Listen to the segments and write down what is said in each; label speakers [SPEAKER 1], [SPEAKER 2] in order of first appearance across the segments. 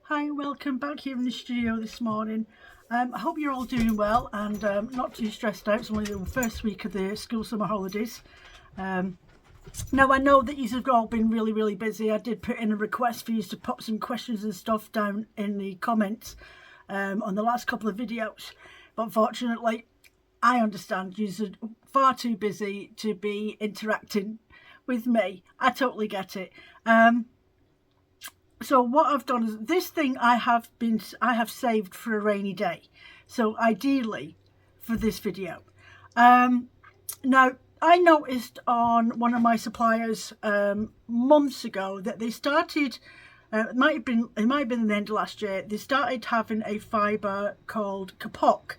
[SPEAKER 1] Hi, welcome back here in the studio this morning. I hope you're all doing well and not too stressed out. It's only the first week of the school summer holidays. Now I know that you've all been really busy. I did put in a request for you to pop some questions and stuff down in the comments on the last couple of videos. But unfortunately, I understand you're far too busy to be interacting with me. I totally get it. So what I've done is this thing I have saved for a rainy day. So ideally for this video. Now I noticed on one of my suppliers months ago that they started, it might have been in the end of last year, they started having a fibre called Kapok.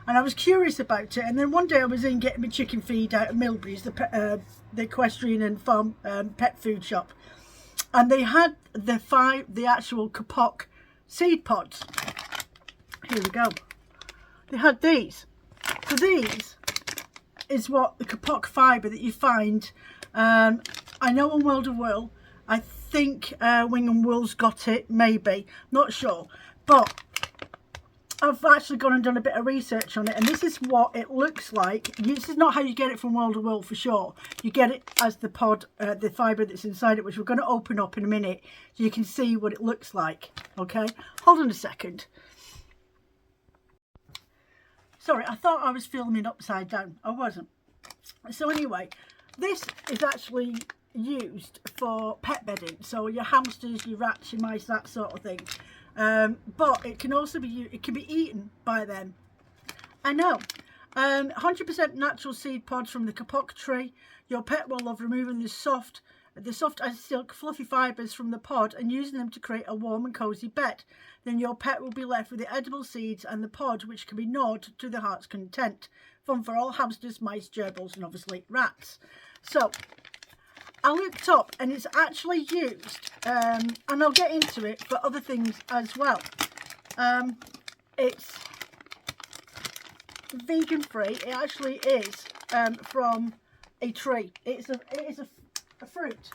[SPEAKER 1] And I was curious about it, and then one day I was in getting my chicken feed out of Milbury's, the equestrian and farm pet food shop. And they had the actual Kapok seed pods. Here we go. They had these. So these is what the Kapok fibre that you find. I know on World of Wool. I think Wing and Wool's got it, maybe. Not sure. But I've actually gone and done a bit of research on it, and this is what it looks like. This is not how you get it from World of Wool for sure. You get it as the pod, the fibre that's inside it, which we're going to open up in a minute so you can see what it looks like. Okay, hold on a second. Sorry, I thought I was filming upside down. I wasn't. So anyway, this is actually used for pet bedding. So your hamsters, your rats, your mice, that sort of thing. But it can also be eaten by them. I know. 100% natural seed pods from the Kapok tree. Your pet will love removing the soft as silk fluffy fibres from the pod and using them to create a warm and cosy bed. Then your pet will be left with the edible seeds and the pod, which can be gnawed to the heart's content. Fun for all hamsters, mice, gerbils and obviously rats. So I looked up and it's actually used, and I'll get into it, for other things as well. It's vegan free. It actually is from a tree. It is a fruit,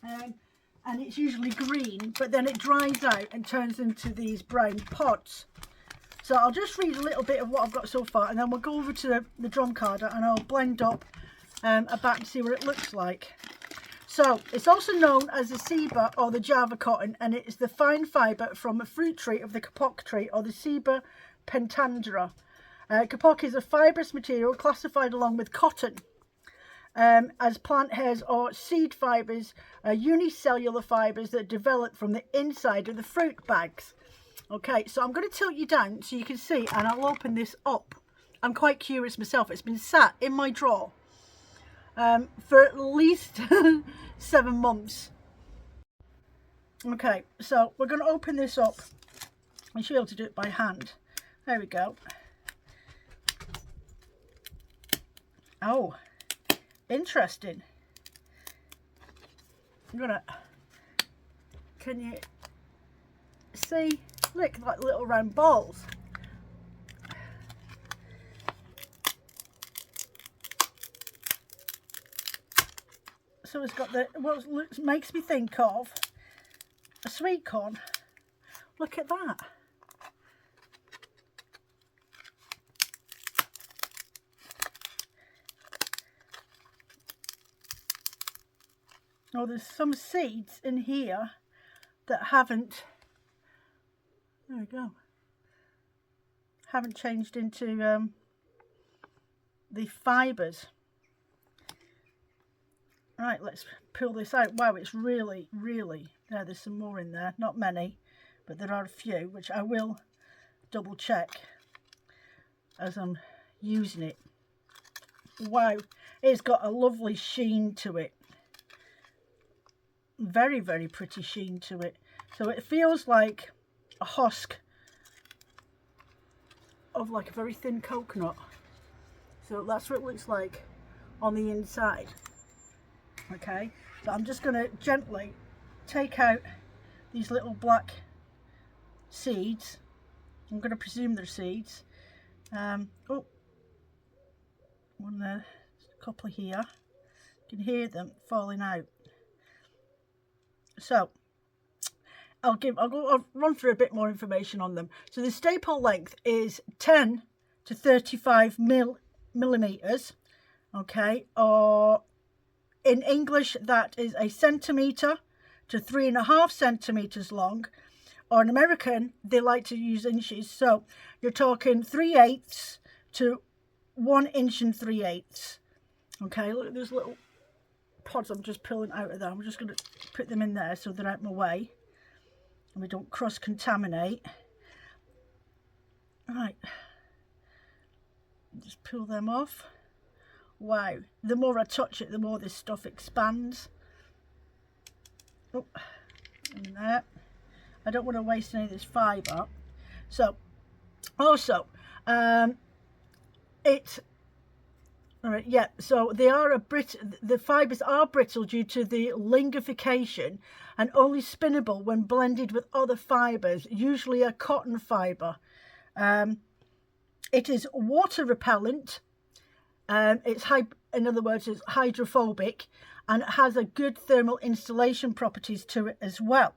[SPEAKER 1] and it's usually green, but then it dries out and turns into these brown pods. So I'll just read a little bit of what I've got so far, and then we'll go over to the drum card and I'll blend up a back to see what it looks like. So it's also known as the Ceiba or the Java cotton, and it is the fine fibre from a fruit tree of the Kapok tree or the Ceiba pentandra. Kapok is a fibrous material classified along with cotton as plant hairs or seed fibres, unicellular fibres that develop from the inside of the fruit bags. Okay, so I'm going to tilt you down so you can see, and I'll open this up. I'm quite curious myself. It's been sat in my drawer for at least 7 months. Okay, so we're going to open this up. I should be able to do it by hand. There we go. Oh, interesting. Can you see? Look, like little round balls. So it's got what makes me think of a sweet corn. Look at that. Oh, there's some seeds in here that haven't, there we go, haven't changed into the fibres. Right, let's pull this out. Wow, it's really, there's some more in there. Not many, but there are a few, which I will double check as I'm using it. Wow, it's got a lovely sheen to it. Very pretty sheen to it. So it feels like a husk of like a very thin coconut. So that's what it looks like on the inside. Okay, so I'm just going to gently take out these little black seeds. I'm going to presume they're seeds. Oh, one there, a couple here. You can hear them falling out. So I'll run through a bit more information on them. So the staple length is 10 to 35 millimeters, okay, or in English that is a centimeter to 3.5 centimeters long, or in American they like to use inches, so you're talking 3/8 to 1 inch and 3/8. Okay, look at those little pods I'm just pulling out of there. I'm just going to put them in there so they're out of my way and we don't cross-contaminate. Right, just pull them off. Wow, the more I touch it, the more this stuff expands. Oh, in there. I don't want to waste any of this fibre. So, also, so they are the fibres are brittle due to the lignification and only spinnable when blended with other fibres, usually a cotton fibre. It is water repellent. In other words, it's hydrophobic, and it has a good thermal insulation properties to it as well.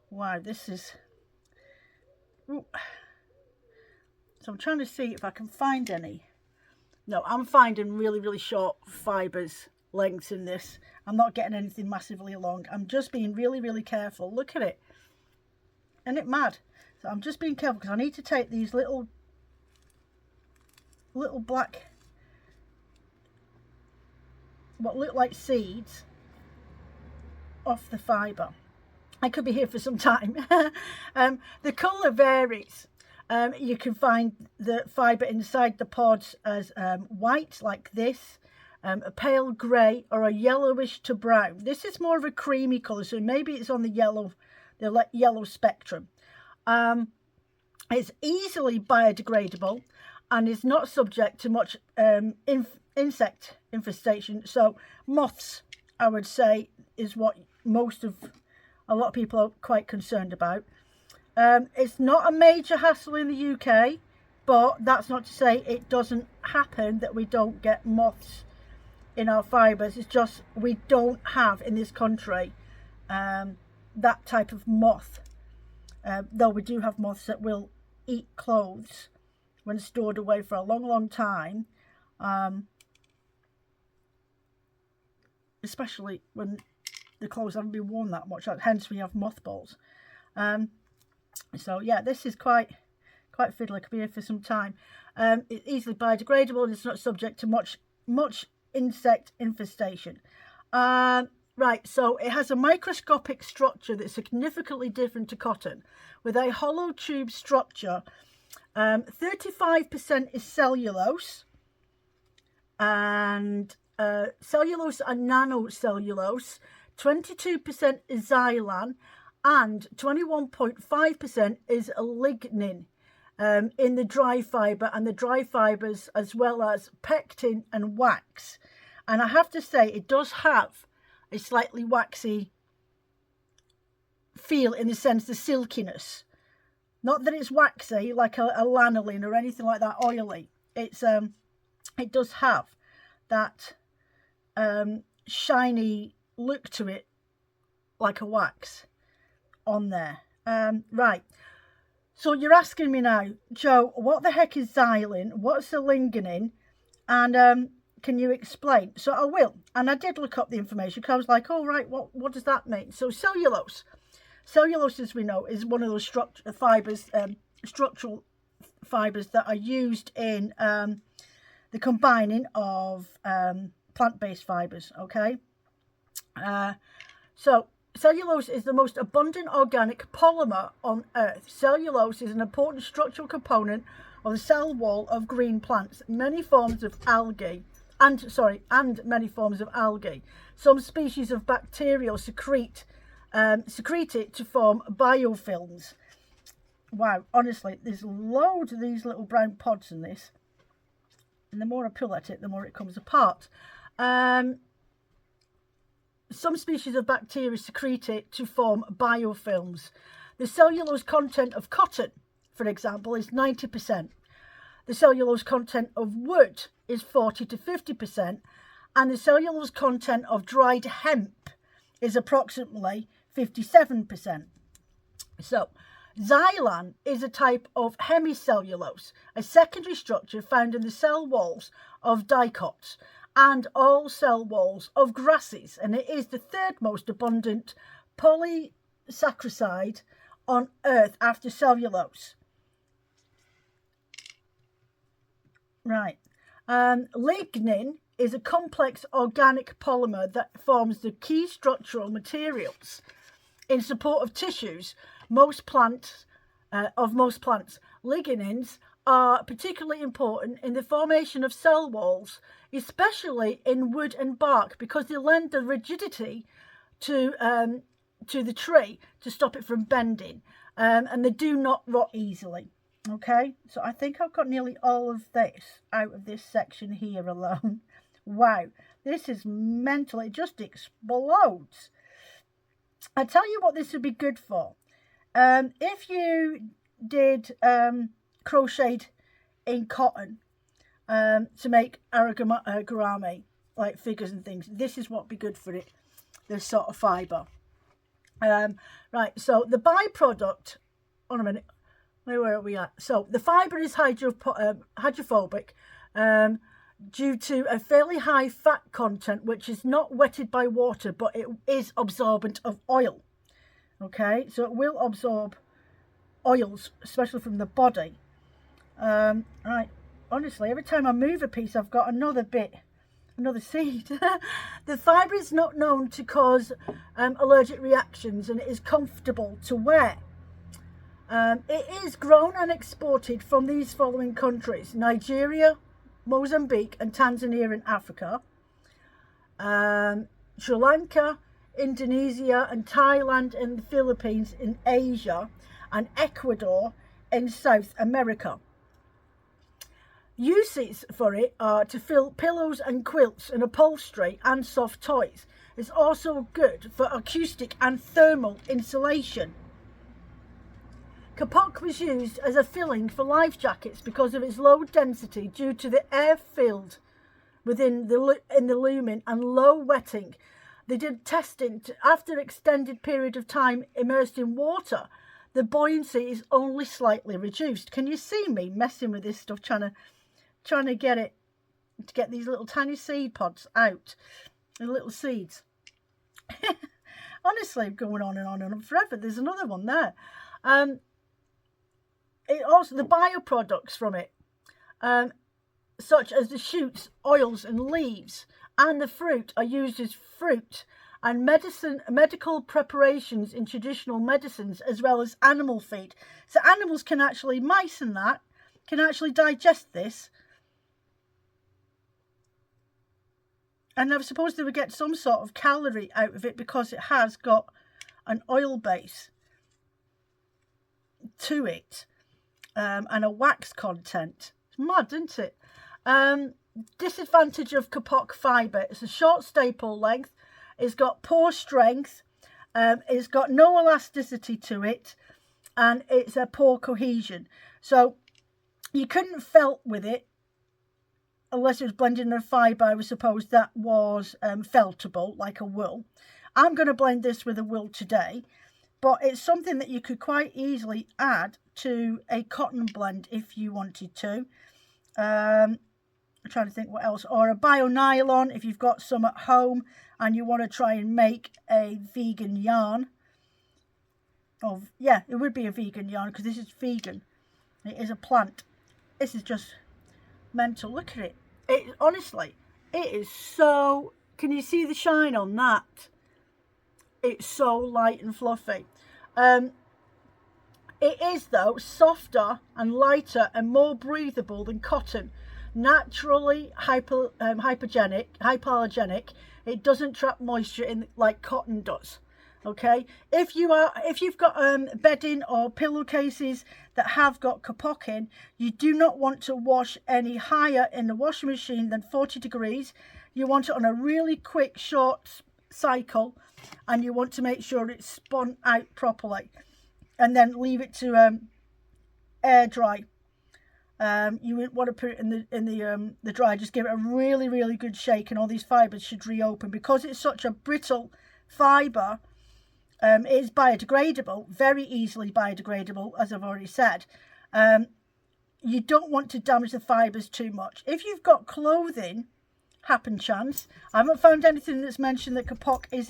[SPEAKER 1] Wow, this is... Ooh. So I'm trying to see if I can find any. No, I'm finding really, really short fibres lengths in this. I'm not getting anything massively long. I'm just being really, really careful. Look at it. Isn't it mad? So I'm just being careful because I need to take these little black, what look like seeds, off the fibre. I could be here for some time. The colour varies. You can find the fibre inside the pods as white, like this, a pale grey, or a yellowish to brown. This is more of a creamy colour, so maybe it's on the yellow spectrum. It's easily biodegradable and is not subject to much insect infestation. So moths, I would say, is what a lot of people are quite concerned about. It's not a major hassle in the UK, but that's not to say it doesn't happen that we don't get moths in our fibres. It's just we don't have in this country that type of moth, though we do have moths that will eat clothes when stored away for a long, long time, especially when the clothes haven't been worn that much, hence we have mothballs. So yeah, this is quite fiddly. Could be here for some time. It's easily biodegradable and it's not subject to much insect infestation. Right, so it has a microscopic structure that's significantly different to cotton, with a hollow tube structure. 35% is cellulose, and cellulose and nanocellulose. 22% is xylan, and 21.5% is lignin in the dry fibre, and the dry fibres as well as pectin and wax. And I have to say, it does have a slightly waxy feel, in the sense the silkiness. Not that it's waxy like a lanolin or anything like that, oily. It's it does have that shiny look to it, like a wax on there. Right, so you're asking me now, Jo, what the heck is xylin? What's the lignin? And can you explain? So I will, and I did look up the information because I was like, oh right, what does that mean? So cellulose, as we know, is one of those structural fibres that are used in the combining of plant-based fibres. Okay, so cellulose is the most abundant organic polymer on Earth. Cellulose is an important structural component of the cell wall of green plants, many forms of algae, and many forms of algae. Some species of bacteria secrete it to form biofilms. Wow, honestly, there's loads of these little brown pods in this, and the more I pull at it, the more it comes apart. Some species of bacteria secrete it to form biofilms. The cellulose content of cotton, for example, is 90%. The cellulose content of wood is 40 to 50%, and the cellulose content of dried hemp is approximately 57%. So, xylan is a type of hemicellulose, a secondary structure found in the cell walls of dicots and all cell walls of grasses, and it is the third most abundant polysaccharide on Earth after cellulose. Right. Lignin is a complex organic polymer that forms the key structural materials in support of tissues. Most plants, lignins are particularly important in the formation of cell walls, especially in wood and bark, because they lend the rigidity to the tree to stop it from bending, and they do not rot easily. Okay, so I think I've got nearly all of this out of this section here alone. Wow, this is mental. It just explodes. I tell you what this would be good for. If you did crocheted in cotton to make origami, like figures and things, this is what would be good for it, this sort of fibre. Right, so the byproduct, on a minute, where are we at? So the fibre is hydrophobic due to a fairly high fat content, which is not wetted by water, but it is absorbent of oil. Okay, so it will absorb oils, especially from the body. Right, honestly, every time I move a piece, I've got another seed. The fibre is not known to cause allergic reactions, and it is comfortable to wear. It is grown and exported from these following countries: Nigeria, Mozambique and Tanzania in Africa, Sri Lanka, Indonesia and Thailand and the Philippines in Asia, and Ecuador in South America. Uses for it are to fill pillows and quilts and upholstery and soft toys. It's also good for acoustic and thermal insulation. Kapok was used as a filling for life jackets because of its low density due to the air filled within in the lumen and low wetting. They did testing after extended period of time immersed in water. The buoyancy is only slightly reduced. Can you see me messing with this stuff, trying to get these little tiny seed pods out, the little seeds. Honestly, going on and on and on forever. There's another one there. It also, the bioproducts from it, such as the shoots, oils and leaves and the fruit, are used as fruit and medical preparations in traditional medicines, as well as animal feed. So animals can actually, mice and that, can actually digest this. And I suppose they would get some sort of calorie out of it because it has got an oil base to it. And a wax content. It's mad, isn't it? Disadvantage of Kapok fibre: it's a short staple length, it's got poor strength, it's got no elasticity to it, and it's a poor cohesion. So you couldn't felt with it unless it was blended in a fibre. I would suppose that was feltable, like a wool. I'm going to blend this with a wool today, but it's something that you could quite easily add to a cotton blend if you wanted to. I'm trying to think what else. Or a bio nylon if you've got some at home and you want to try and make a vegan yarn. Yeah, it would be a vegan yarn because this is vegan. It is a plant. This is just mental. Look at it. Honestly, it is so... Can you see the shine on that? It's so light and fluffy. It is, though, softer and lighter and more breathable than cotton. Naturally hypoallergenic. It doesn't trap moisture in like cotton does. Okay, if you've got bedding or pillowcases that have got kapok in, you do not want to wash any higher in the washing machine than 40 degrees. You want it on a really quick, short cycle, and you want to make sure it's spun out properly, and then leave it to air dry. You wouldn't want to put it in the dry. Just give it a really, really good shake, and all these fibres should reopen because it's such a brittle fibre. It is biodegradable, very easily biodegradable, as I've already said. You don't want to damage the fibres too much. If you've got clothing, happen chance, I haven't found anything that's mentioned that Kapok is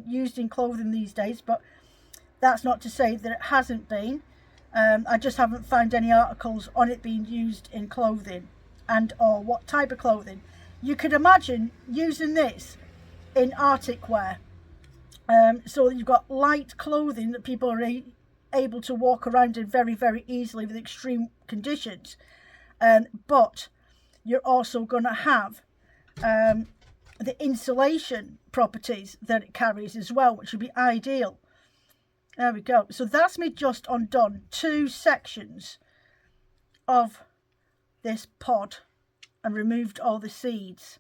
[SPEAKER 1] used in clothing these days, but that's not to say that it hasn't been. I just haven't found any articles on it being used in clothing, and or what type of clothing. You could imagine using this in Arctic wear. So you've got light clothing that people are able to walk around in very, very easily with extreme conditions. But you're also going to have the insulation properties that it carries as well, which would be ideal. There we go. So that's me just undone 2 sections of this pod and removed all the seeds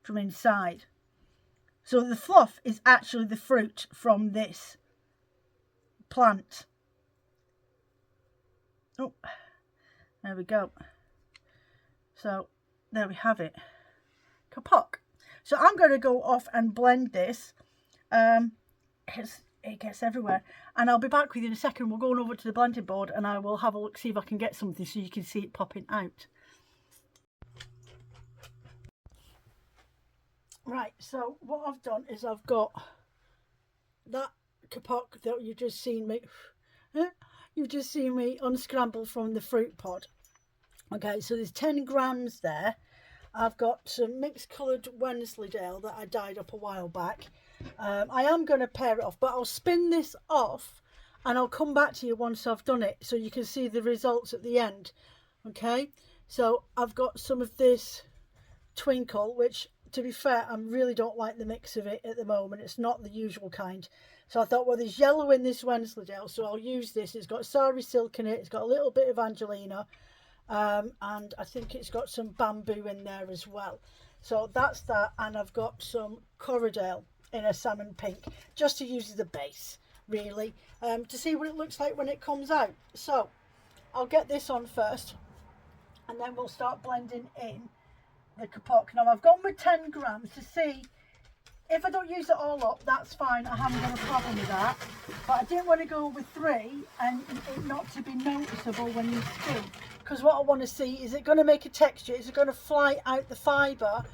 [SPEAKER 1] from inside. So the fluff is actually the fruit from this plant. Oh, there we go. So there we have it. Kapok. So I'm going to go off and blend this. It gets everywhere. And I'll be back with you in a second. We're going over to the blending board and I will have a look, see if I can get something so you can see it popping out. Right, so what I've done is I've got that Kapok that you've just seen me unscramble from the fruit pod. Okay, so there's 10 grams there. I've got some mixed coloured Wensleydale that I dyed up a while back. I am going to pair it off, but I'll spin this off and I'll come back to you once I've done it so you can see the results at the end. Okay, so I've got some of this Twinkle, which, to be fair, I really don't like the mix of it at the moment. It's not the usual kind. So I thought, well, there's yellow in this Wensleydale, so I'll use this. It's got Sari Silk in it. It's got a little bit of Angelina. And I think it's got some bamboo in there as well. So that's that. And I've got some Corriedale in a salmon pink, just to use as a base, really, to see what it looks like when it comes out. So I'll get this on first, and then we'll start blending in the Kapok. Now I've gone with 10 grams to see if I don't use it all up. That's fine, I haven't got a problem with that, but I didn't want to go with 3 and it not to be noticeable when you spin, because what I want to see is it going to make a texture, is it going to fly out the fibre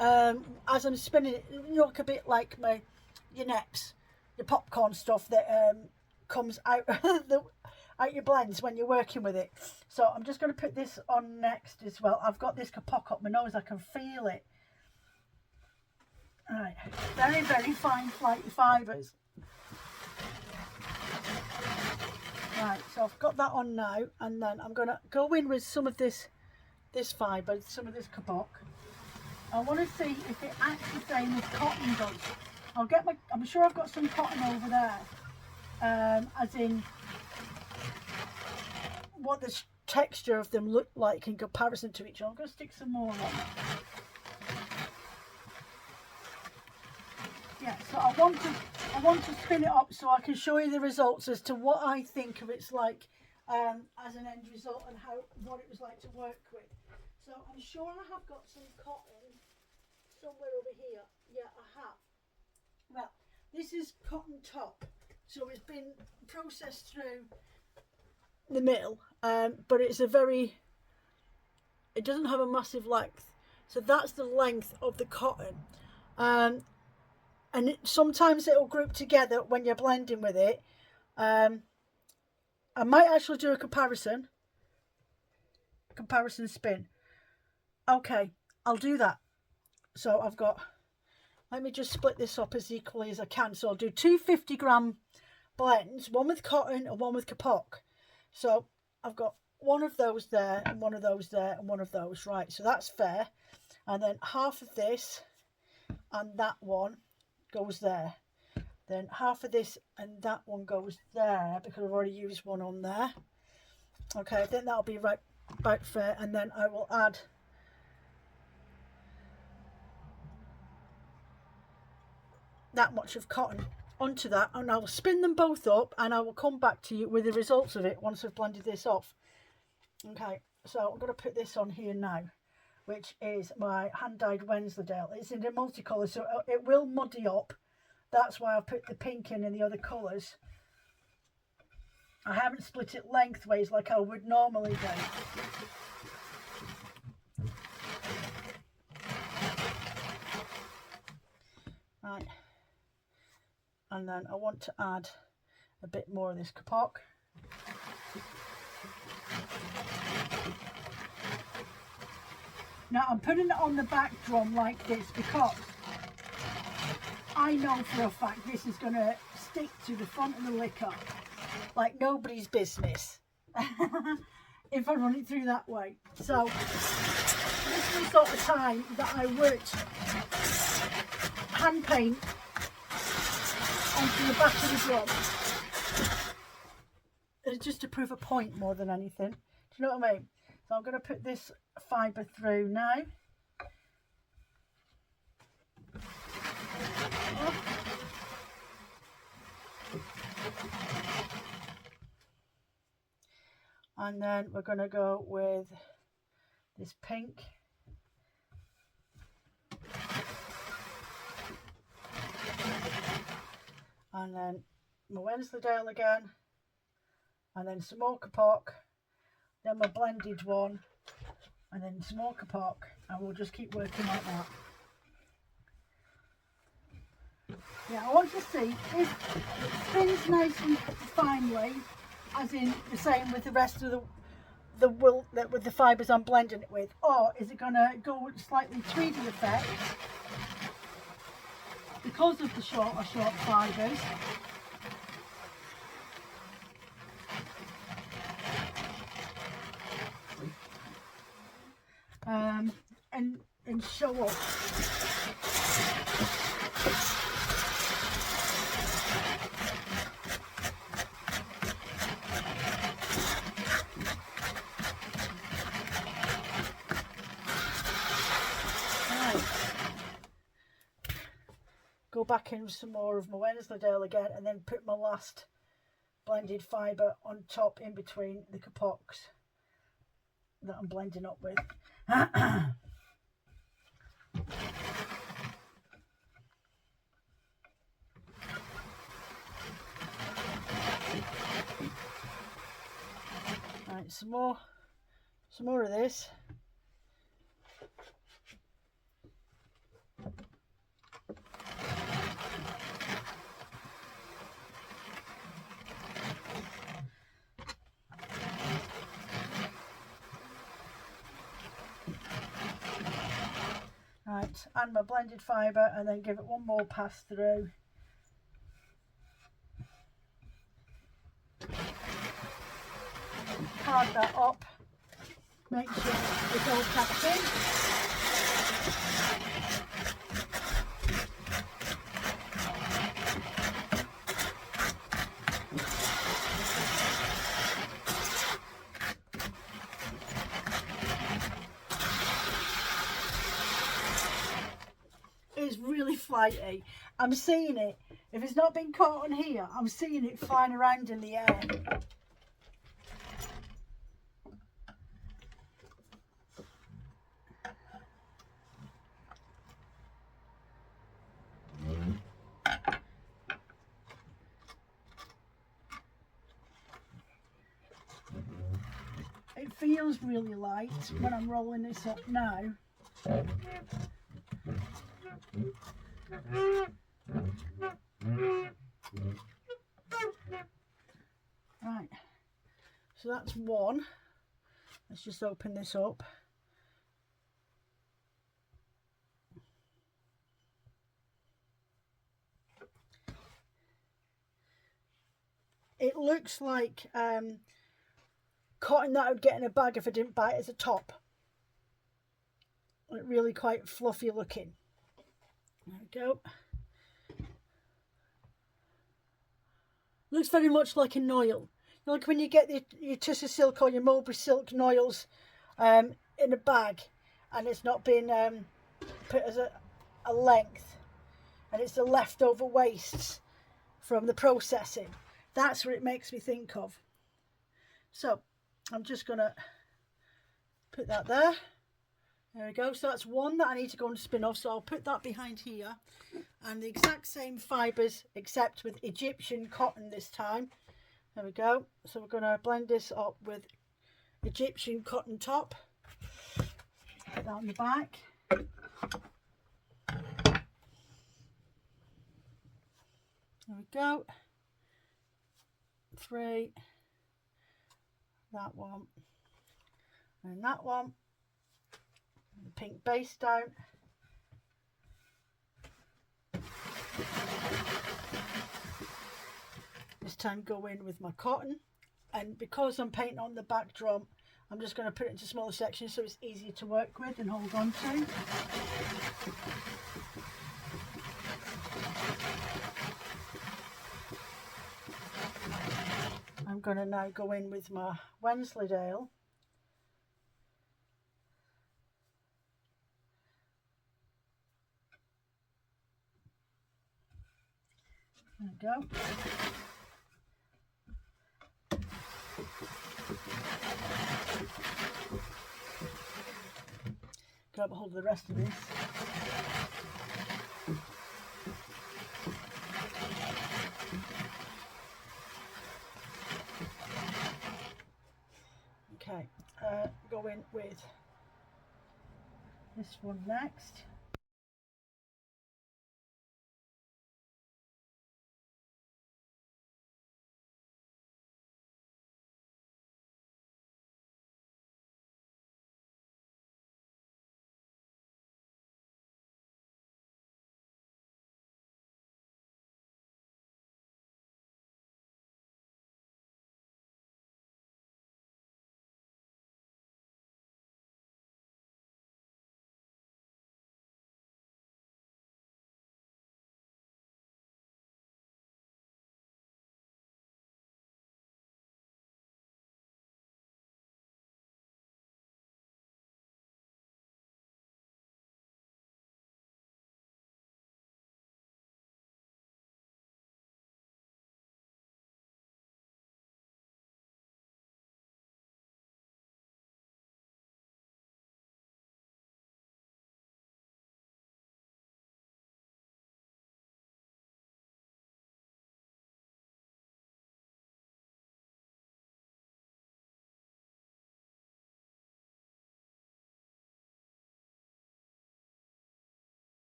[SPEAKER 1] as I'm spinning it. You look a bit like your neps, your popcorn stuff that comes out out your blends when you're working with it. So I'm just going to put this on next as well. I've got this Kapok up my nose, I can feel it. Right, very, very fine flighty fibres. Right, so I've got that on now, and then I'm going to go in with some of this fibre, some of this Kapok. I want to see if it acts the same as cotton does. I'm sure I've got some cotton over there, as in what the texture of them look like in comparison to each other. I'm going to stick some more on. Yeah, so I want to spin it up so I can show you the results as to what I think of it's like as an end result, and what it was like to work with. So I'm sure I have got some cotton somewhere over here. Yeah, I have. Well, this is cotton top, so it's been processed through the mill, but it doesn't have a massive length, so that's the length of the cotton, and sometimes it'll group together when you're blending with it. I might actually do a comparison spin. Okay, I'll do that. So let me just split this up as equally as I can. So I'll do 2 50-gram blends, one with cotton and one with Kapok. So I've got one of those there and one of those there and one of those. Right, so that's fair. And then half of this and that one goes there. Then half of this and that one goes there, because I've already used one on there. Okay, I think that'll be right about fair. And then I will add that much of cotton onto that, and I will spin them both up and I will come back to you with the results of it once I've blended this off. Okay, so I'm going to put this on here now, which is my hand-dyed Wensleydale. It's in a multicolour, so it will muddy up That's why I've put the pink in and the other colours. I haven't split it lengthways like I would normally do. Right. And then I want to add a bit more of this Kapok. Now I'm putting it on the back drum like this because I know for a fact this is going to stick to the front of the liquor like nobody's business if I run it through that way. So this is the sort of time that I would hand paint onto the back of the drum. It's just to prove a point more than anything. Do you know what I mean? So I'm going to put this fibre through now. And then we're going to go with this pink. And then my Wensleydale again. And then some more Kapok. Then my blended one. And then some more Kapok. And we'll just keep working like that. Yeah, I want to see if it spins nice and finely, as in the same with the rest of the wool that with the fibres I'm blending it with, or is it going to go slightly tweedy effect because of the short fibres. And show up. Go back in with some more of my Wensleydale again, and then put my last blended fibre on top in between the Kapoks that I'm blending up with. Right, some more of this. Right, and my blended fibre, and then give it one more pass through. Card that up, make sure it's all packed in. It's really flighty. I'm seeing it. If it's not been caught on here, I'm seeing it flying around in the air. It feels really light when I'm rolling this up now. Right, so that's one. Let's just open this up. It looks like cotton that I would get in a bag if I didn't buy it as a top. Like really quite fluffy looking. There we go. Looks very much like a noil. Like when you get your Tussar silk or your Mulberry silk noils in a bag, and it's not been put as a length, and it's the leftover wastes from the processing. That's what it makes me think of. So I'm just gonna put that there, There we go. So that's one that I need to go and spin off. So I'll put that behind here. And the exact same fibres, except with Egyptian cotton this time. There we go. So we're going to blend this up with Egyptian cotton top. Put that on the back. There we go. 3. That one. And that one. The pink base down. This time go in with my cotton, and because I'm painting on the back drum, I'm just going to put it into smaller sections so it's easier to work with and hold on to. I'm going to now go in with my Wensleydale. There we go. Grab a hold of the rest of this. Okay, go in with this one next.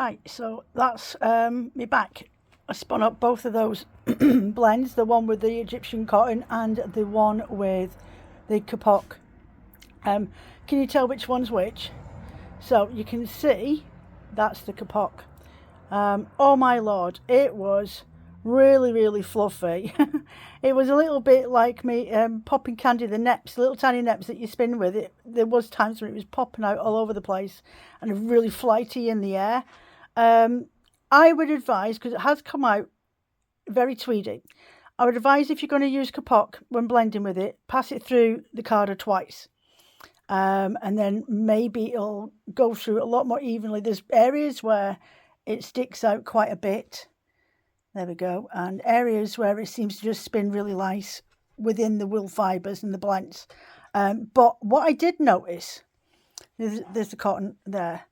[SPEAKER 1] Hi, so that's me back. I spun up both of those blends, the one with the Egyptian cotton and the one with the Kapok. Can you tell which one's which? So you can see that's the Kapok. Oh my lord, it was really fluffy. It was a little bit like me popping candy, the neps, little tiny neps that you spin with it. There was times when it was popping out all over the place and really flighty in the air. I would advise, because it has come out very tweedy, I would advise if you're going to use Kapok when blending with it, pass it through the carder twice. And then maybe it'll go through a lot more evenly. There's areas where it sticks out quite a bit. There we go. And areas where it seems to just spin really nice within the wool fibres and the blends. But what I did notice, there's the cotton there.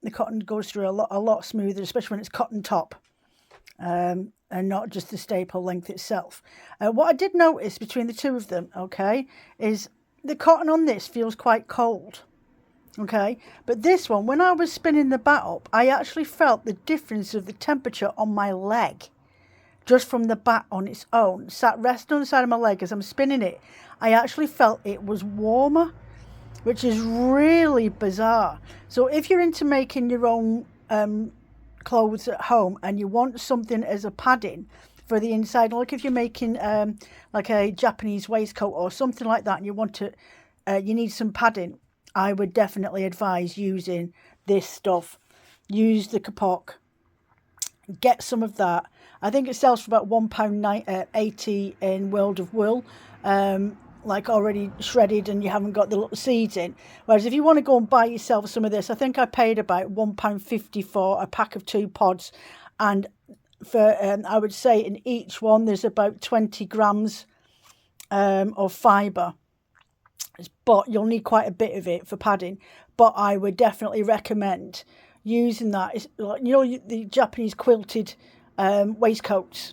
[SPEAKER 1] The cotton goes through a lot smoother, especially when it's cotton top. And not just the staple length itself. What I did notice between the two of them, okay, is the cotton on this feels quite cold. Okay, but this one, when I was spinning the bat up, I actually felt the difference of the temperature on my leg just from the bat on its own. Sat resting on the side of my leg as I'm spinning it, I actually felt it was warmer, which is really bizarre. So if you're into making your own clothes at home and you want something as a padding for the inside, like if you're making like a Japanese waistcoat or something like that, and you want to, you need some padding, I would definitely advise using this stuff. Use the Kapok. Get some of that. I think it sells for about £1.80 in World of Wool, like already shredded, and you haven't got the little seeds in. Whereas if you want to go and buy yourself some of this, I think I paid about £1.50 for a pack of 2 pods, and for I would say in each one there's about 20 grams of fibre. But you'll need quite a bit of it for padding. But I would definitely recommend using that. It's like, you know, the Japanese quilted waistcoats,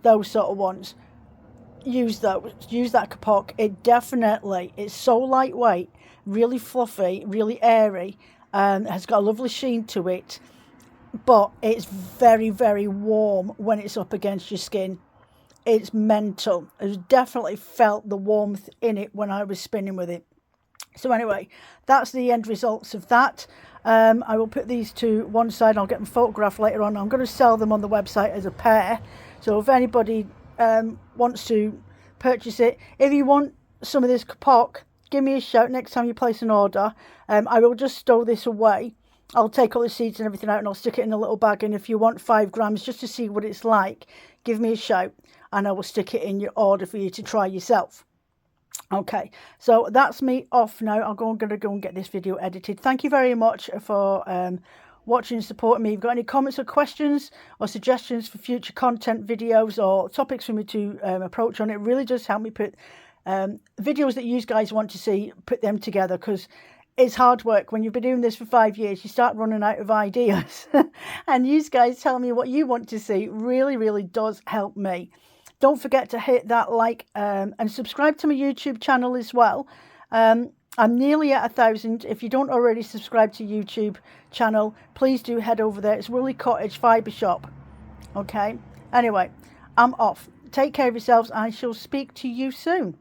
[SPEAKER 1] those sort of ones. Use those. Use that Kapok. It's so lightweight, really fluffy, really airy, has got a lovely sheen to it. But it's very warm when it's up against your skin. It's mental. I definitely felt the warmth in it when I was spinning with it. So anyway, that's the end results of that. I will put these to one side. I'll get them photographed later on. I'm going to sell them on the website as a pair. So if anybody wants to purchase it, if you want some of this Kapok, give me a shout next time you place an order. I will just stow this away. I'll take all the seeds and everything out and I'll stick it in a little bag. And if you want 5 grams just to see what it's like, give me a shout and I will stick it in your order for you to try yourself. Okay, so that's me off now. I'm going to go and get this video edited. Thank you very much for watching and supporting me. If you've got any comments or questions or suggestions for future content videos or topics for me to approach on, it really does help me put videos that you guys want to see, put them together, because it's hard work. When you've been doing this for 5 years, you start running out of ideas. And you guys telling me what you want to see really does help me. Don't forget to hit that like and subscribe to my YouTube channel as well. I'm nearly at 1,000. If you don't already subscribe to YouTube channel, please do head over there. It's Woolly Cottage Fibre Shop. Okay. Anyway, I'm off. Take care of yourselves. I shall speak to you soon.